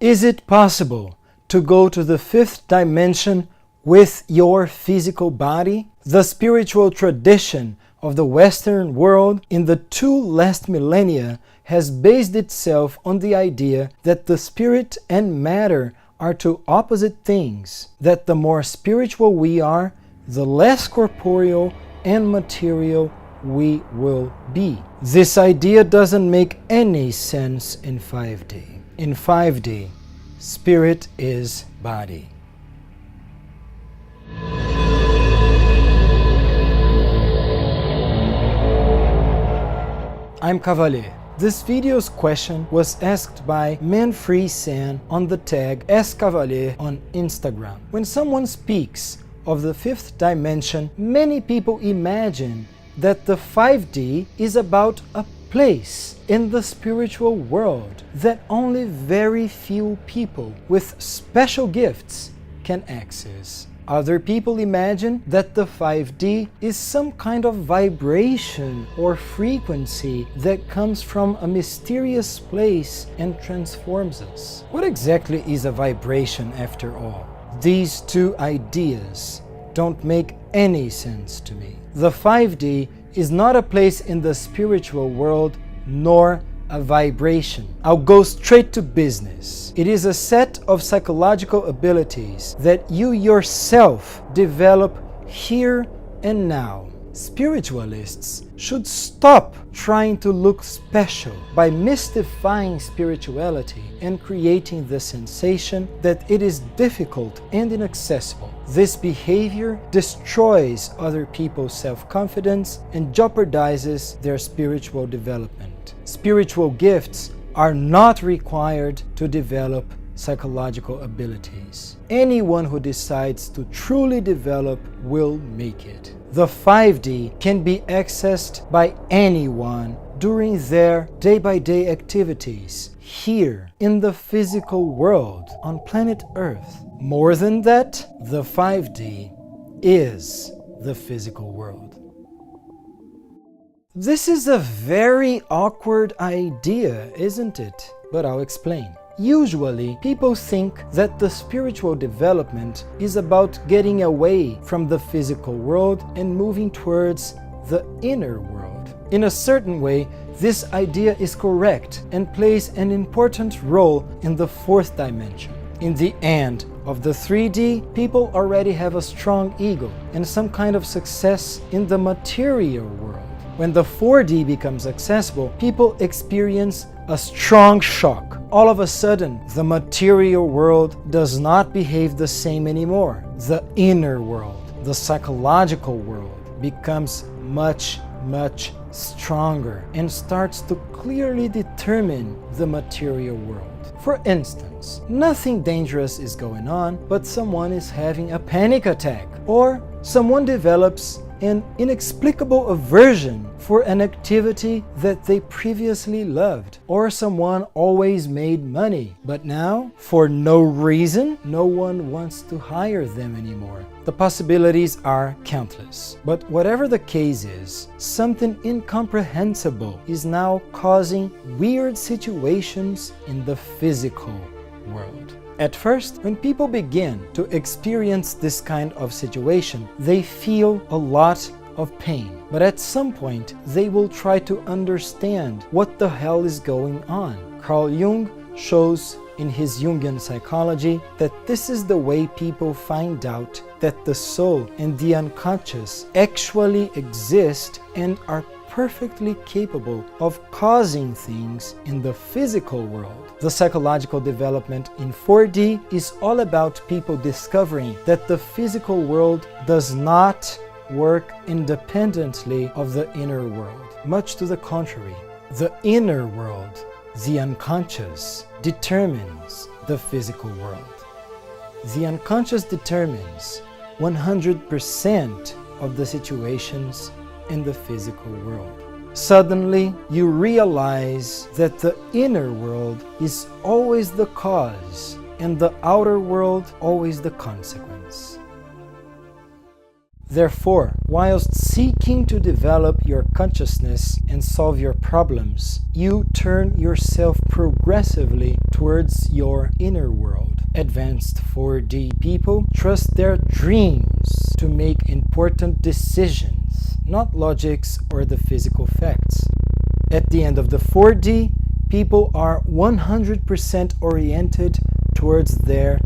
Is it possible to go to the fifth dimension with your physical body? The spiritual tradition of the Western world in the 2 last millennia has based itself on the idea that the spirit and matter are 2 opposite things, that the more spiritual we are, the less corporeal and material we will be. This idea doesn't make any sense in 5D. In 5D, spirit is body. I'm Cavalher. This video's question was asked by ManFreeSan on the tag @Cavalher on Instagram. When someone speaks of the 5th dimension, many people imagine that the 5D is about a place in the spiritual world that only very few people with special gifts can access. Other people imagine that the 5D is some kind of vibration or frequency that comes from a mysterious place and transforms us. What exactly is a vibration after all? These 2 ideas don't make any sense to me. The 5D is not a place in the spiritual world, nor a vibration. I'll go straight to business. It is a set of psychological abilities that you yourself develop here and now. Spiritualists should stop trying to look special by mystifying spirituality and creating the sensation that it is difficult and inaccessible. This behavior destroys other people's self-confidence and jeopardizes their spiritual development. Spiritual gifts are not required to develop psychological abilities. Anyone who decides to truly develop will make it. The 5D can be accessed by anyone during their day-by-day activities here in the physical world on planet Earth. More than that, the 5D is the physical world. This is a very awkward idea, isn't it? But I'll explain. Usually, people think that the spiritual development is about getting away from the physical world and moving towards the inner world. In a certain way, this idea is correct and plays an important role in the 4th dimension. In the end of the 3D, people already have a strong ego and some kind of success in the material world. When the 4D becomes accessible, people experience a strong shock. All of a sudden, the material world does not behave the same anymore. The inner world, the psychological world, becomes much stronger and starts to clearly determine the material world. For instance, nothing dangerous is going on, but someone is having a panic attack, or someone develops an inexplicable aversion for an activity that they previously loved, or someone always made money, but now, for no reason, no one wants to hire them anymore. The possibilities are countless. But whatever the case is, something incomprehensible is now causing weird situations in the physical world. At first, when people begin to experience this kind of situation, they feel a lot of pain. But at some point, they will try to understand what the hell is going on. Carl Jung shows in his Jungian psychology that this is the way people find out that the soul and the unconscious actually exist and are perfectly capable of causing things in the physical world. The psychological development in 4D is all about people discovering that the physical world does not work independently of the inner world. Much to the contrary, the inner world, the unconscious, determines the physical world. The unconscious determines 100% of the situations in the physical world. Suddenly, you realize that the inner world is always the cause and the outer world always the consequence. Therefore, whilst seeking to develop your consciousness and solve your problems, you turn yourself progressively towards your inner world. Advanced 4D people trust their dreams to make important decisions, not logics or the physical facts. At the end of the 4D, people are 100% oriented towards their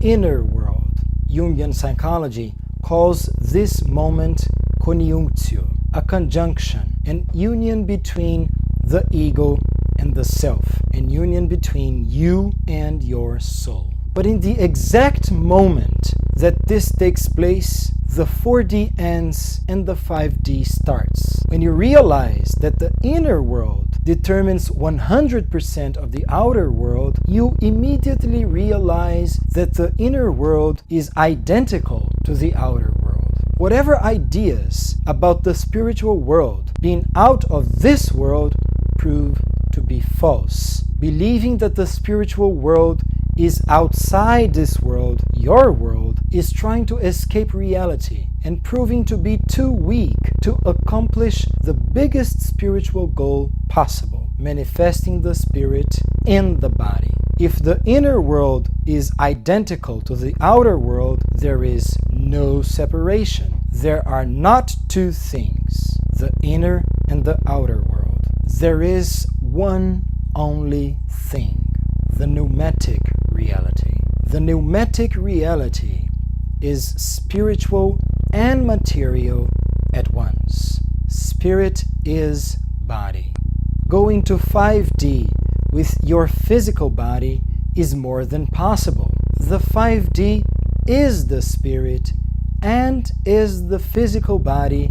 inner world. Jungian psychology calls this moment conjunctio, a conjunction, an union between the ego and the self, an union between you and your soul. But in the exact moment that this takes place, the 4D ends and the 5D starts. When you realize that the inner world determines 100% of the outer world, you immediately realize that the inner world is identical to the outer world. Whatever ideas about the spiritual world being out of this world prove to be false. Believing that the spiritual world is outside this world, your world, is trying to escape reality and proving to be too weak to accomplish the biggest spiritual goal possible, manifesting the spirit in the body. If the inner world is identical to the outer world, there is no separation. There are not two things, the inner and the outer world. There is one only thing, the pneumatic reality. The pneumatic reality is spiritual and material at once. Spirit is body. Going to 5D with your physical body is more than possible. The 5D is the spirit and is the physical body